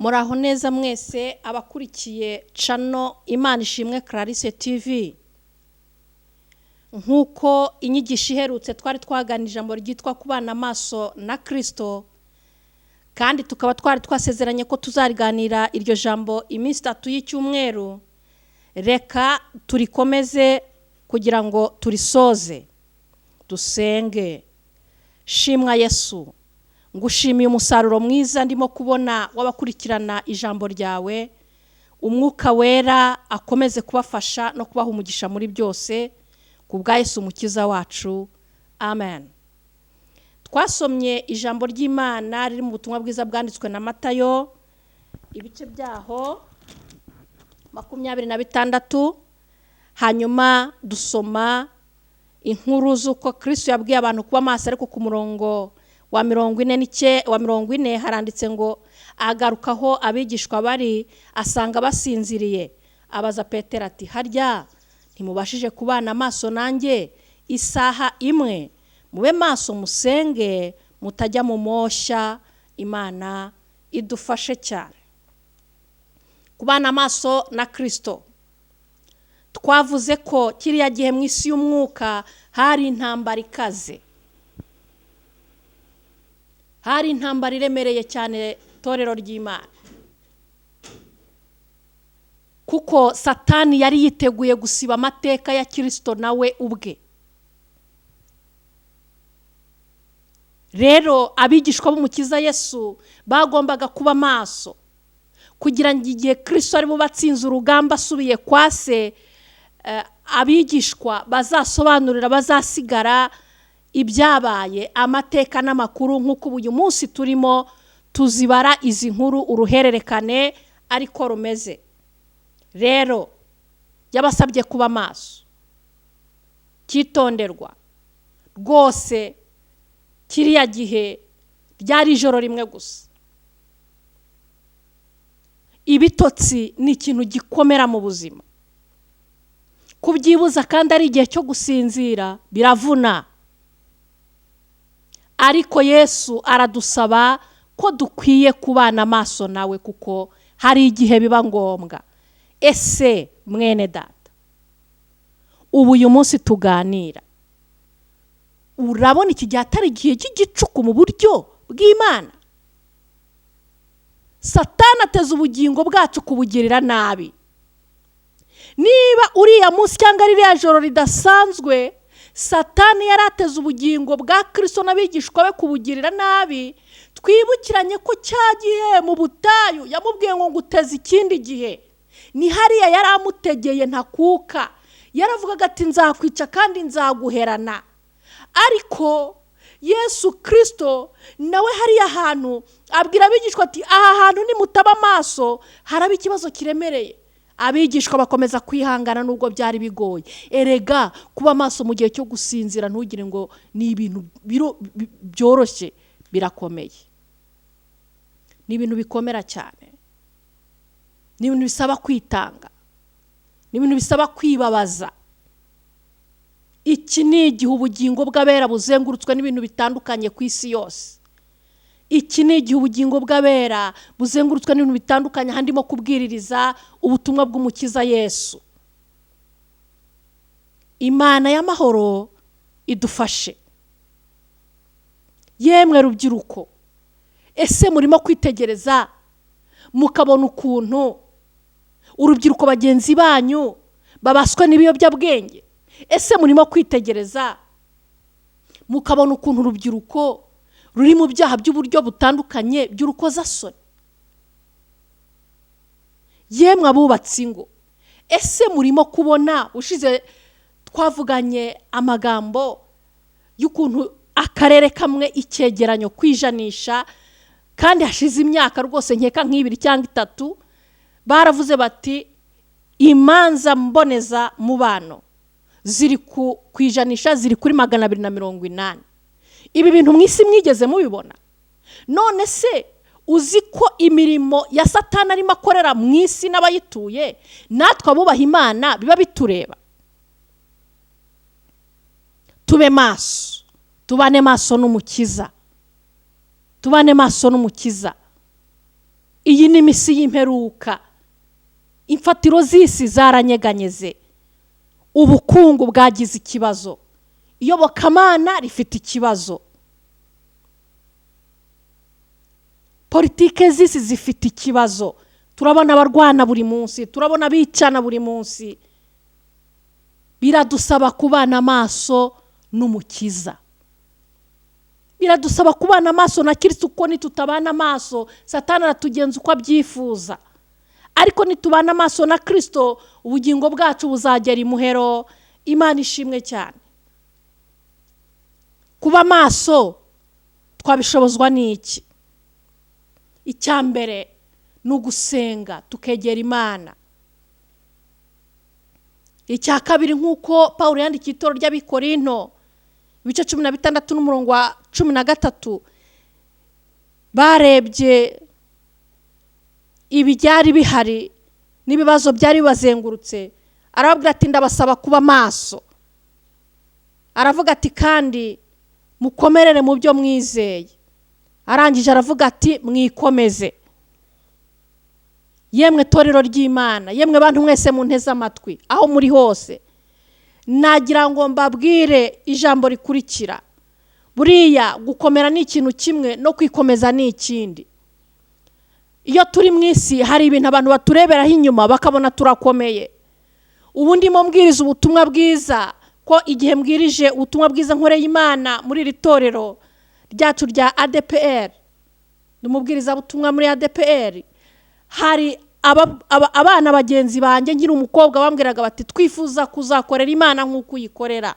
Muraho neza mwese abakurikiye channel Imana Ishimwe Clarisse TV. Nkuko inyigisho iherutse twari twaganije ijambo ryitwa kubana amaso na Kristo, kandi tukaba twari twasezeranye ko tuzariganira iryo jambo iminsi 3 y'icyumweru. Reka turikomeze kugira ngo turisoze. Dusenge. Shimwa Yesu, ngushimiye umusaruro mwiza ndimo kubona wabakurikirana ijambo ryawe. Umwuka wera akomeze kubafasha no kubaha umugisha muri byose, kubwa Yesu umukiza wacu. Amen. Twasomye ijambo ry'Imana riri mu butumwa bwiza bwanditswe na Matayo, ibice byaho 26. Hanyuma dusoma inkuru z'uko Kristo yabwiye abantu kuba maso, ariko ku murongo wa 40 haranditse ngo agarukaho abigishwa bari asanga basinziriye. Abaza Petero ati, harya ntimubashije kubana amaso nanjye isaha imwe? Mube maso musenge mutajya mu moshya. Imana idufashe cyane. Kubana amaso na Kristo, twavuze ko kiriya gihe mu isi y'umwuka hari intambara ikaze, hari intambara iremereye cyane torero ry'Imana, kuko Satani yari yiteguye gusiba amateka ya Kristo nawe ubwe. Rero abigishwa b'umukiza Yesu bagombaga kuba maso kugira ngo igihe Kristo ari bubatsinze urugamba asubiye kwa se, abigishwa bazasobanurira bazasigara ibyabaye, amateka n'amakuru, nk'uko uyu munsi turimo tuzibara izi nkuru uruhererekane ariko rumeze. Rero yabasabye kuba maso. Kitonderwa rwose, kiriya gihe ryari ijoro rimwe gusa. Ibitotsi ni ikintu gikomera mu buzima. Kubyibuza kandi ari igihe cyo gusinzira biravuna. Ariko Yesu aradusaba ko dukwiye kubana amaso nawe, kuko hari igihe biba ngombwa. Ese mwene data, ubu uyu munsi tuganira, urabona iki gihe atari igihe cy'igicuku mu buryo bw'Imana? Satani ateza ubugingo bwacu kubugirira nabi. Niba uriya munsi cyangwa ririya joro ridasanzwe Satani yarateza ubugingo bwa Kristo n'abigishwa be kubugirira nabi, twibukiranye ko cyagiye mu butayu yamubwiye ngo nguteze ikindi gihe. Ni hariya yaramutegeye ntakuka, yaravugaga ati nzakwica kandi nzaguherana. Ariko Yesu Kristo nawe hariya hantu abwira abigishwa ati, aha hantu nimutaba amaso haraba ikibazo kiremereye. Abigishwa bakomeza kwihangana nubwo byari bigoye. Erega kuba maso mu gihe cyo gusinzira ntugire ngo ni ibintu byoroshye, birakomeye. Ni ibintu bikomera cyane. Ni ibintu bisaba kwitanga. Ni ibintu bisaba kwibabaza. Iki ni igihe ubugingo bw'abera buzengurutswe n'ibintu bitandukanye ku isi yose. Iki ni igihe ubugingo bw'abera buzengurutswe n'ibintu bitandukanye, handimo kubwiririza ubutumwa bw'umukiza Yesu. Imana y'amahoro idufashe. Yemwe rubyiruko, ese murimo kwitegereza mukabona ukuntu urubyiruko bagenzi banyu babaswe n'ibiyobyabwenge? Ese murimo kwitegereza mukabona ukuntu urubyiruko ruri mu byaha by'uburyo butandukanye by'urukozasoni? Yemwe abubatsi ngo, ese murimo kubona, ushize twavuganye amagambo y'ukuntu akarere kamwe icyegeranyo kwijanisha, kandi hashize imyaka rwose nkeka nk'ibiri cyangwa 3, baravuze bati imanza mboneza mubano ziri kwijanisha ziri kuri 280. Ibi bintu mwisi mwigeze mubibona? None se uzi ko imirimo ya Satani arimo akorera mwisi n'abayituye natwe abubaha Imana biba bitureba? Tube maso, tubane maso n'umukiza, tubane maso n'umukiza. iyi ni misi y'imperuka. Imfatiro z'isi zaranyeganyeze, ubukungu bwagize ikibazo, iyobokamana rifite ikibazo, politike z'isi zifite ikibazo. Turabona abarwana buri munsi, turabona bicana buri munsi. Biradusaba kubana amaso n'umukiza, biradusaba kubana amaso na Kristo, kuko nitutabana amaso Satani aratugenza uko abyifuza. Ariko nitubana amaso na Kristo, ubugingo bwacu buzagera imuhero. Imana ishimwe cyane. Kuba maso twabishobozwa n'iki? Icyambere ni ugusenga tukegera Imana. Icya kabiri, nk'uko Pawulo yandikiye itorero ry'Abikorinto ibice 16 n'umurongo wa 13, barebye ibibyari bihari n'ibibazo byari bazengurutse, arababwira ati ndabasaba kuba maso. Aravuga ati kandi mukomerere mu byo mwizeye. Arangije aravuga ati mwikomeze. Yemwe torero ry'Imana, yemwe bantu mwese munteze amatwi aho muri hose, nagira ngo mbabwire ijambo rikurikira. Buriya gukomera ni ikintu kimwe, no kwikomeza ni ikindi. Iyo turi mu isi hari ibintu abantu batureberaho inyuma bakabona turakomeye. Ubu ndimo mbwiriza ubutumwa bwiza, ko igihe mbwirije ubutumwa bwiza nkoreye Imana muri iri torero ryacu rya ADPR, ndumubwiriza ubutumwa muri ADPR, hari abana bagenzi banjye nkiri umukobwa bambwiraga bati twifuza kuzakorera Imana nk'uko uyikorera.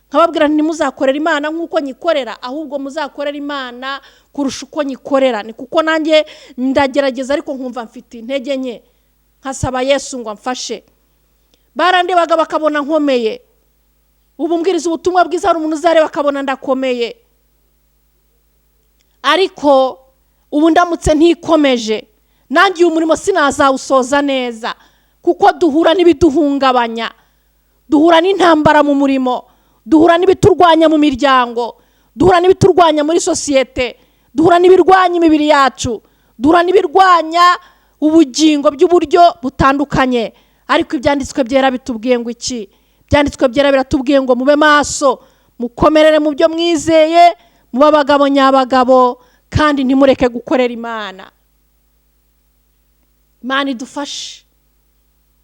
Nkababwira nti muzakorera Imana nk'uko nyikorera, ahubwo muzakorera Imana kurusha uko nyikorera. Ni kuko nanjye ndagerageza, ariko nkumva mfite intege nke, nkasaba Yesu ngo amfashe. Barandebaga bakabona nkomeye. Ubu mbwiriza ubutumwa bwiza hari umuntu uzareba akabona ndakomeye. Ariko ubu ndamutse ntikomeje, nanjye uyu murimo sinazawusoza neza, kuko duhura n'ibiduhungabanya, duhura n'intambara mu murimo, duhura n'ibiturwanya mu miryango, duhura n'ibiturwanya muri sosiyete, duhura n'ibirwanya imibiri yacu, duhura n'ibirwanya ubugingo by'uburyo butandukanye. Ariko ibyanditswe byera bitubwiye ngo iki? Byanditswe byera biratubwiye ngo mube maso, mukomerere mu byo mwizeye, mube abagabo nyabagabo, kandi ntimureke gukorera Imana. Imana idufashe,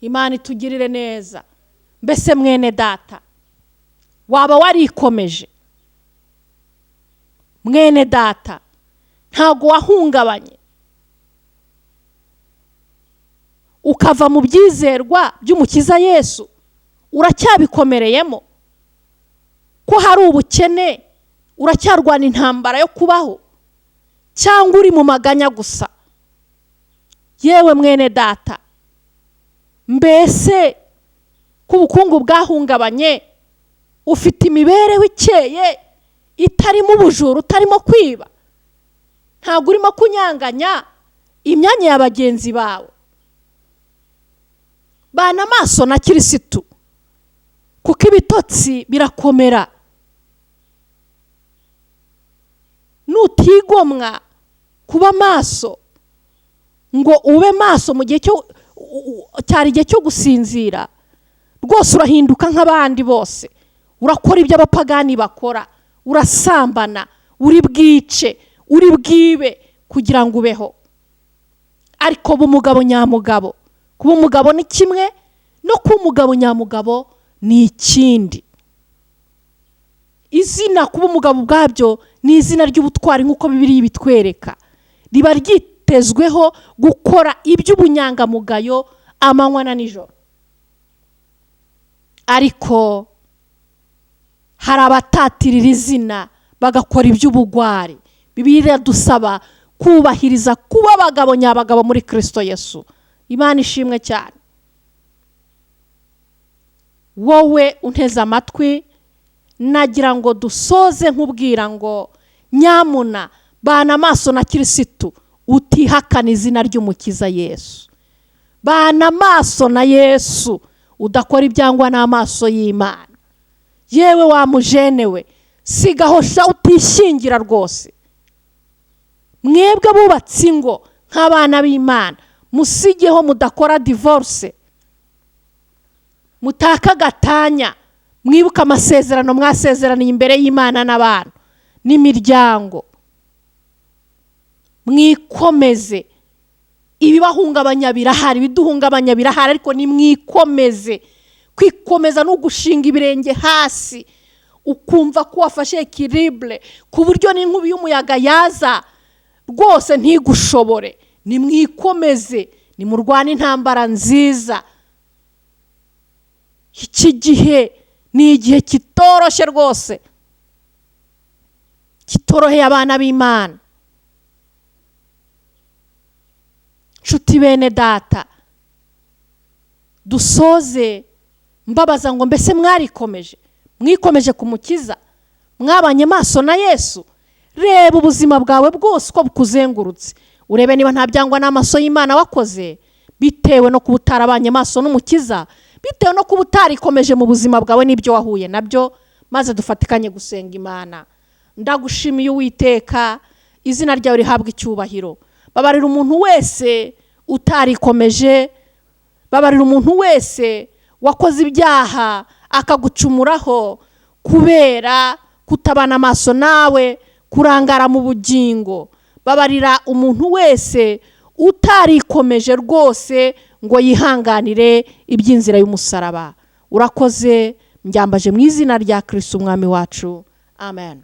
Imana itugirire neza. Mbese mwene data, waba warikomeje? Mwene data, ntago wahungabanye ukava mu byizerwa by'umukiza Yesu? Uracyabikomereyemo? Ko hari ubukene, uracyarwana intambara yo kubaho, cyangwa uri mu maganya gusa? Yewe mwene data, mbese ku bukungu bwahungabanye, ufite imibereho ikeye itarimo ubujura, utarimo kwiba, ntabwo urimo kunyanganya imyanya ya bagenzi bawe? Bana amaso na Kristo, kuko ibitotsi birakomera. Nutigomwa kuba maso ngo ube maso mu gihe cyari igihe cyo gusinzira, rwose urahinduka nk'abandi bose. Urakora ibyo abapagani bakora, urasambana, uri bwice, uri bwibe kugira ngo ubeho. Ariko kuba umugabo nyamugabo, kuba umugabo ni kimwe, no kuba umugabo nyamugabo ni ikindi. Izina kuba umugabo ubwabyo ni izina ry'ubutwari, nk'uko Bibiliya ibitwereka. Riba ryitezweho gukora iby'ubunyangamugayo amanywa na nijoro. Ariko hari abatatirira izina bagakora iby'ubugwari. Bibiliya iradusaba kubahiriza kuba abagabo nyabagabo muri Kristo Yesu. Imana ishimwe cyane. Wowe unteze amatwi, nagira ngo dusoze nkubwira ngo nyamuna bana amaso na Kristo, utihakana izina ry'umukiza Yesu. Bana amaso na Yesu, udakora ibyangwa n'amaso y'Imana. Yewe wa mujenewe, sigaho sha utishingira rwose. Mwebwe bubatse ingo nk'abana b'Imana musigeho mudakora divorce, mutaka gatanya, mwibuka amasezerano mwasezeraniye imbere y'Imana n'abantu n'imiryango. Mwikomeze. Ibibahungabanya birahari, ibiduhungabanya birahari, ariko nimwikomeze. Kwikomeza no gushinga ibirenge hasi, ukumva ko wafashe equilibre ku buryo n'inkubi y'umuyaga yaza rwose ntigushobore. Nimwikomeze, nimurwane intambara nziza. Iki gihe ni igihe kitoroshye rwose, kitoroheye abana b'Imana. Nshuti bene data, dusoze mbabaza ngo mbese mwikomeje kumukiza? Mwabanye maso na Yesu? Reba ubuzima bwawe bwose uko bukuzengurutse, urebe niba nta byangwa n'amaso y'Imana wakoze, bitewe no kuba utarabanye maso n'umukiza, bitewe no kuba utarikomeje mu buzima bwawe n'ibyo wahuye nabyo. Maze dufatikanye gusenga Imana. Ndagushimiye Uwiteka, izina ryawe rihabwa icyubahiro. Babarira umuntu wese utarikomeje, babarira umuntu wese wakoze ibyaha akagucumuraho kubera kutabana amaso nawe, kurangara mu bugingo. Babarira umuntu wese utarikomeje rwose ngo yihanganire iby'inzira y'umusaraba. Urakoze, mbyambaje mu izina rya Kristo umwami wacu. Amen.